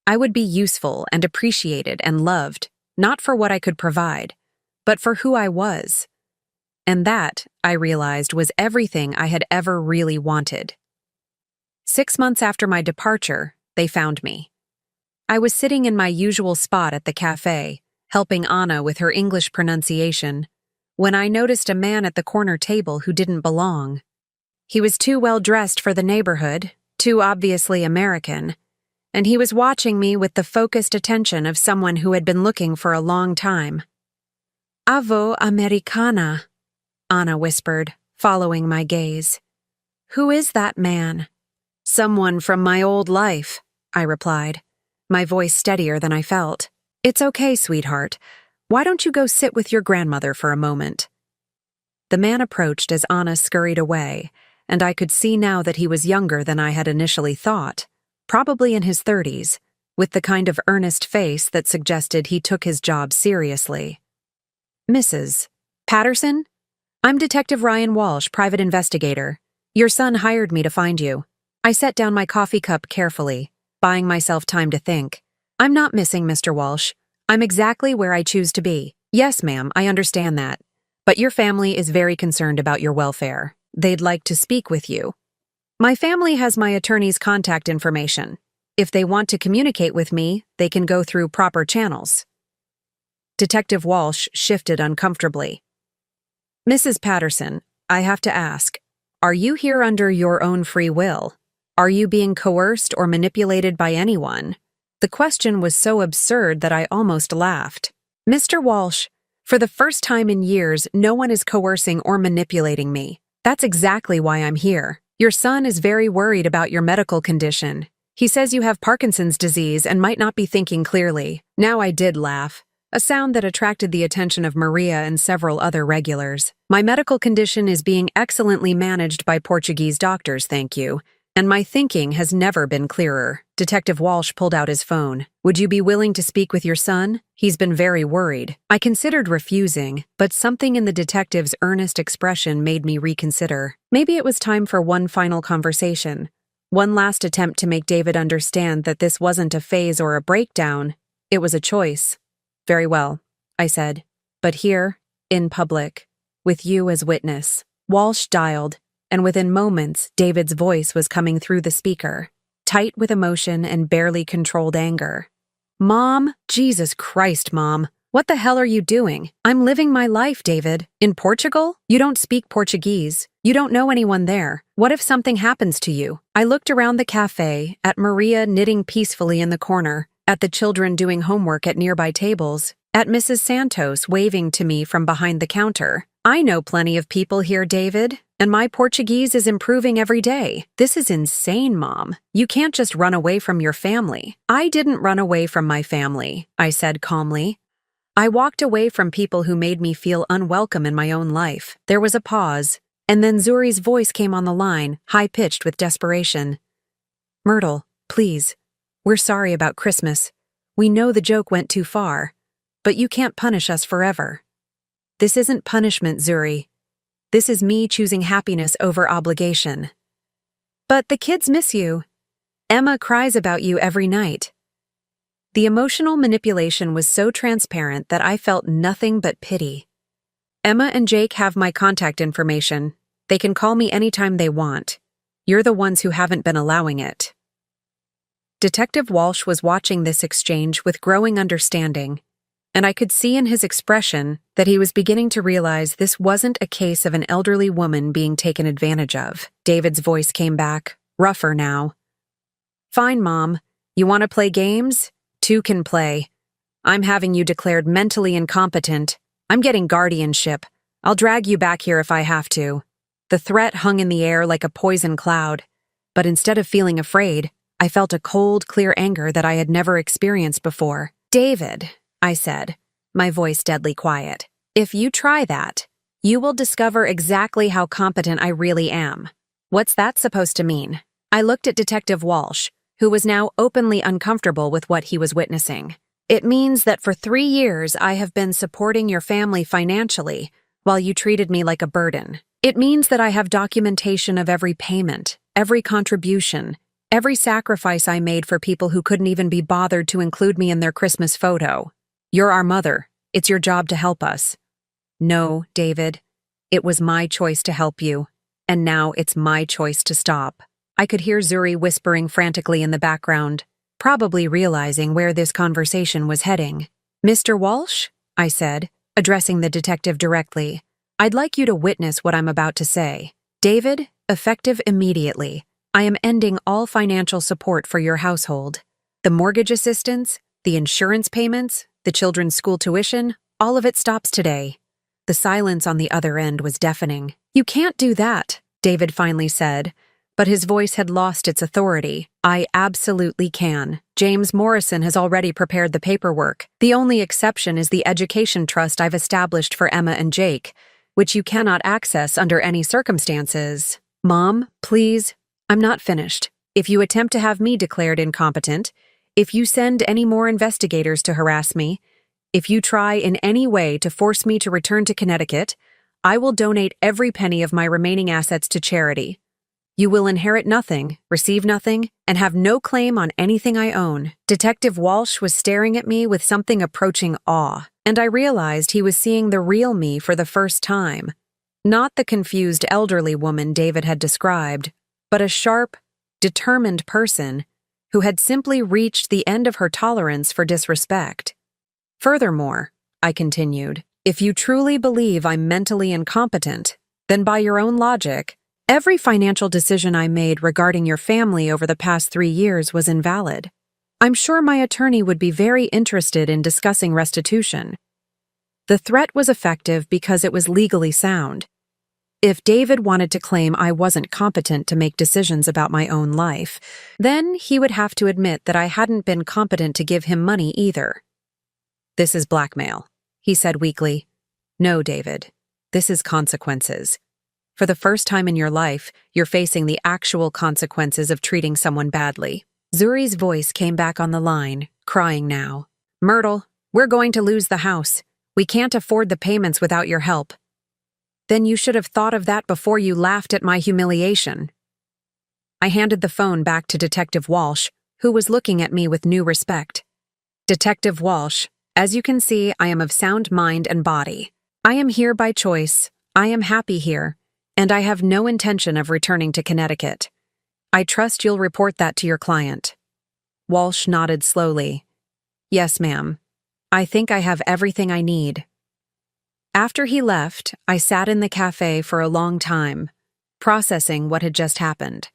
I would be useful and appreciated and loved, not for what I could provide, but for who I was. And that, I realized, was everything I had ever really wanted. 6 months after my departure, they found me. I was sitting in my usual spot at the cafe, helping Anna with her English pronunciation, when I noticed a man at the corner table who didn't belong. He was too well dressed for the neighborhood, too obviously American, and he was watching me with the focused attention of someone who had been looking for a long time. "Avo Americana," Anna whispered, following my gaze. "Who is that man?" "Someone from my old life," I replied, my voice steadier than I felt. "It's okay, sweetheart. Why don't you go sit with your grandmother for a moment?" The man approached as Anna scurried away, and I could see now that he was younger than I had initially thought, probably in his 30s, with the kind of earnest face that suggested he took his job seriously. "Mrs. Patterson? I'm Detective Ryan Walsh, private investigator. Your son hired me to find you." I set down my coffee cup carefully, buying myself time to think. "I'm not missing, Mr. Walsh. I'm exactly where I choose to be." "Yes, ma'am, I understand that. But your family is very concerned about your welfare. They'd like to speak with you." "My family has my attorney's contact information. If they want to communicate with me, they can go through proper channels." Detective Walsh shifted uncomfortably. "Mrs. Patterson, I have to ask, are you here under your own free will? Are you being coerced or manipulated by anyone?" The question was so absurd that I almost laughed. "Mr. Walsh, for the first time in years, no one is coercing or manipulating me. That's exactly why I'm here. Your son is very worried about your medical condition. He says you have Parkinson's disease and might not be thinking clearly." Now I did laugh, a sound that attracted the attention of Maria and several other regulars. "My medical condition is being excellently managed by Portuguese doctors, thank you. And my thinking has never been clearer." Detective Walsh pulled out his phone. "Would you be willing to speak with your son? He's been very worried." I considered refusing, but something in the detective's earnest expression made me reconsider. Maybe it was time for one final conversation. One last attempt to make David understand that this wasn't a phase or a breakdown. It was a choice. "Very well," I said. "But here, in public, with you as witness." Walsh dialed, and within moments, David's voice was coming through the speaker, tight with emotion and barely controlled anger. "Mom, Jesus Christ, Mom. What the hell are you doing? I'm living my life, David. In Portugal? You don't speak Portuguese. You don't know anyone there. What if something happens to you?" I looked around the cafe, at Maria knitting peacefully in the corner, at the children doing homework at nearby tables, at Mrs. Santos waving to me from behind the counter. "I know plenty of people here, David, and my Portuguese is improving every day. This is insane, Mom. You can't just run away from your family." "I didn't run away from my family," I said calmly. "I walked away from people who made me feel unwelcome in my own life." There was a pause, and then Zuri's voice came on the line, high-pitched with desperation. "Myrtle, please. We're sorry about Christmas. We know the joke went too far, but you can't punish us forever." "This isn't punishment, Zuri. This is me choosing happiness over obligation." "But the kids miss you. Emma cries about you every night." The emotional manipulation was so transparent that I felt nothing but pity. "Emma and Jake have my contact information. They can call me anytime they want. You're the ones who haven't been allowing it." Detective Walsh was watching this exchange with growing understanding, and I could see in his expression that he was beginning to realize this wasn't a case of an elderly woman being taken advantage of. David's voice came back, rougher now. "Fine, Mom. You want to play games? Two can play. I'm having you declared mentally incompetent. I'm getting guardianship. I'll drag you back here if I have to." The threat hung in the air like a poison cloud, but instead of feeling afraid, I felt a cold, clear anger that I had never experienced before. "David," I said, my voice deadly quiet, "if you try that, You will discover exactly how competent I really am. What's that supposed to mean? I looked at Detective Walsh, who was now openly uncomfortable with what he was witnessing. It means that for 3 years I have been supporting your family financially while you treated me like a burden. It means that I have documentation of every payment, every contribution, every sacrifice I made for people who couldn't even be bothered to include me in their Christmas photo. You're our mother. It's your job to help us. No, David. It was my choice to help you, and now it's my choice to stop. I could hear Zuri whispering frantically in the background, probably realizing where this conversation was heading. Mr. Walsh, I said, addressing the detective directly, I'd like you to witness what I'm about to say. David, effective immediately, I am ending all financial support for your household. The mortgage assistance, the insurance payments, the children's school tuition, all of it stops today. The silence on the other end was deafening. You can't do that, David finally said, but his voice had lost its authority. I absolutely can. James Morrison has already prepared the paperwork. The only exception is the education trust I've established for Emma and Jake, which you cannot access under any circumstances. Mom, please, I'm not finished. If you attempt to have me declared incompetent, if you send any more investigators to harass me, if you try in any way to force me to return to Connecticut, I will donate every penny of my remaining assets to charity. You will inherit nothing, receive nothing, and have no claim on anything I own. Detective Walsh was staring at me with something approaching awe, and I realized he was seeing the real me for the first time. Not the confused elderly woman David had described, but a sharp, determined person who had simply reached the end of her tolerance for disrespect. Furthermore, I continued, if you truly believe I'm mentally incompetent, then by your own logic, every financial decision I made regarding your family over the past 3 years was invalid. I'm sure my attorney would be very interested in discussing restitution. The threat was effective because it was legally sound. If David wanted to claim I wasn't competent to make decisions about my own life, then he would have to admit that I hadn't been competent to give him money either. This is blackmail, he said weakly. No, David. This is consequences. For the first time in your life, you're facing the actual consequences of treating someone badly. Zuri's voice came back on the line, crying now. Myrtle, we're going to lose the house. We can't afford the payments without your help. Then you should have thought of that before you laughed at my humiliation. I handed the phone back to Detective Walsh, who was looking at me with new respect. Detective Walsh, as you can see, I am of sound mind and body. I am here by choice. I am happy here, and I have no intention of returning to Connecticut. I trust you'll report that to your client. Walsh nodded slowly. Yes, ma'am. I think I have everything I need. After he left, I sat in the cafe for a long time, processing what had just happened.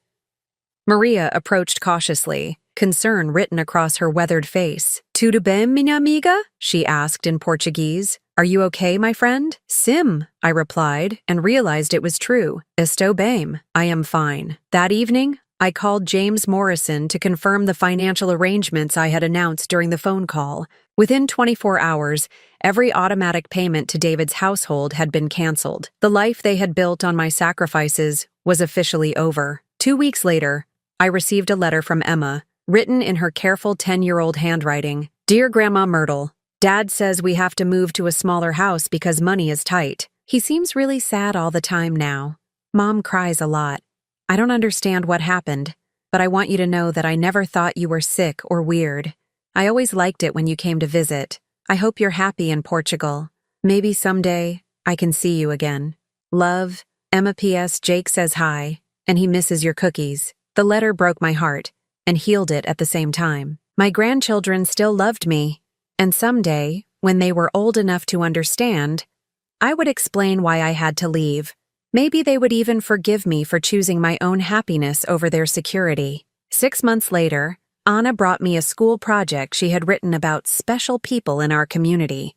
Maria approached cautiously, concern written across her weathered face. Tudo bem, minha amiga? She asked in Portuguese. Are you okay, my friend? Sim, I replied, and realized it was true. Estou bem. I am fine. That evening, I called James Morrison to confirm the financial arrangements I had announced during the phone call. Within 24 hours, every automatic payment to David's household had been canceled. The life they had built on my sacrifices was officially over. 2 weeks later, I received a letter from Emma, written in her careful 10-year-old handwriting. Dear Grandma Myrtle, Dad says we have to move to a smaller house because money is tight. He seems really sad all the time now. Mom cries a lot. I don't understand what happened, but I want you to know that I never thought you were sick or weird. I always liked it when you came to visit. I hope you're happy in Portugal. Maybe someday I can see you again. Love, Emma. P.S. Jake says hi, and he misses your cookies. The letter broke my heart and healed it at the same time. My grandchildren still loved me, and someday, when they were old enough to understand, I would explain why I had to leave. Maybe they would even forgive me for choosing my own happiness over their security. 6 months later, Anna brought me a school project she had written about special people in our community.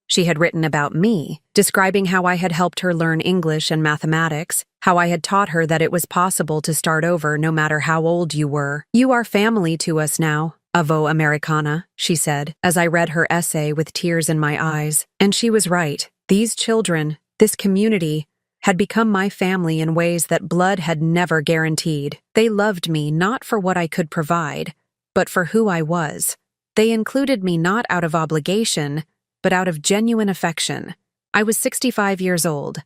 She had written about me, describing how I had helped her learn English and mathematics, how I had taught her that it was possible to start over no matter how old you were. You are family to us now, Avo Americana, she said, as I read her essay with tears in my eyes. And she was right. These children, This community had become my family in ways that blood had never guaranteed. They loved me not for what I could provide, but for who I was. They included me not out of obligation, but out of genuine affection. I was 65 years old,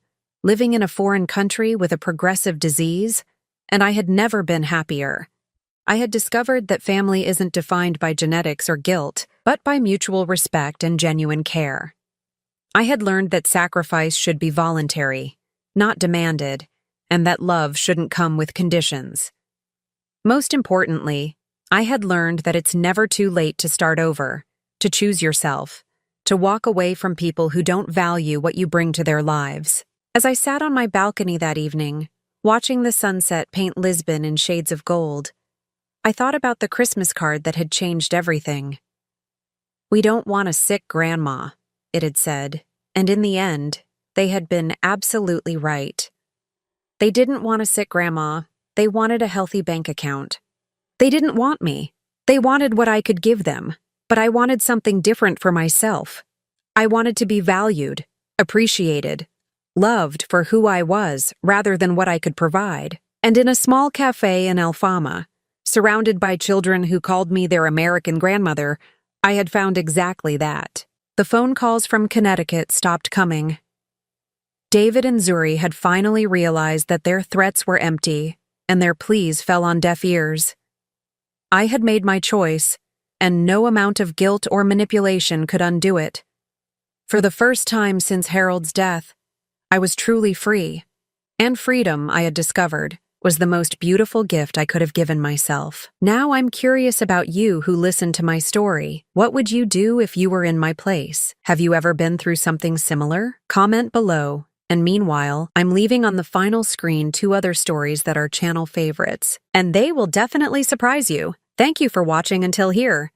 living in a foreign country with a progressive disease, and I had never been happier. I had discovered that family isn't defined by genetics or guilt, but by mutual respect and genuine care. I had learned that sacrifice should be voluntary, not demanded, and that love shouldn't come with conditions. Most importantly, I had learned that it's never too late to start over, to choose yourself, to walk away from people who don't value what you bring to their lives. As I sat on my balcony that evening, watching the sunset paint Lisbon in shades of gold, I thought about the Christmas card that had changed everything. "We don't want a sick grandma," it had said, and in the end, they had been absolutely right. They didn't want a sick grandma, they wanted a healthy bank account. They didn't want me. They wanted what I could give them, but I wanted something different for myself. I wanted to be valued, appreciated, loved for who I was rather than what I could provide. And in a small cafe in Alfama, surrounded by children who called me their American grandmother, I had found exactly that. The phone calls from Connecticut stopped coming. David and Zuri had finally realized that their threats were empty, and their pleas fell on deaf ears. I had made my choice, and no amount of guilt or manipulation could undo it. For the first time since Harold's death, I was truly free. And freedom, I had discovered, was the most beautiful gift I could have given myself. Now I'm curious about you who listened to my story. What would you do if you were in my place? Have you ever been through something similar? Comment below. And meanwhile, I'm leaving on the final screen 2 other stories that are channel favorites, and they will definitely surprise you. Thank you for watching until here.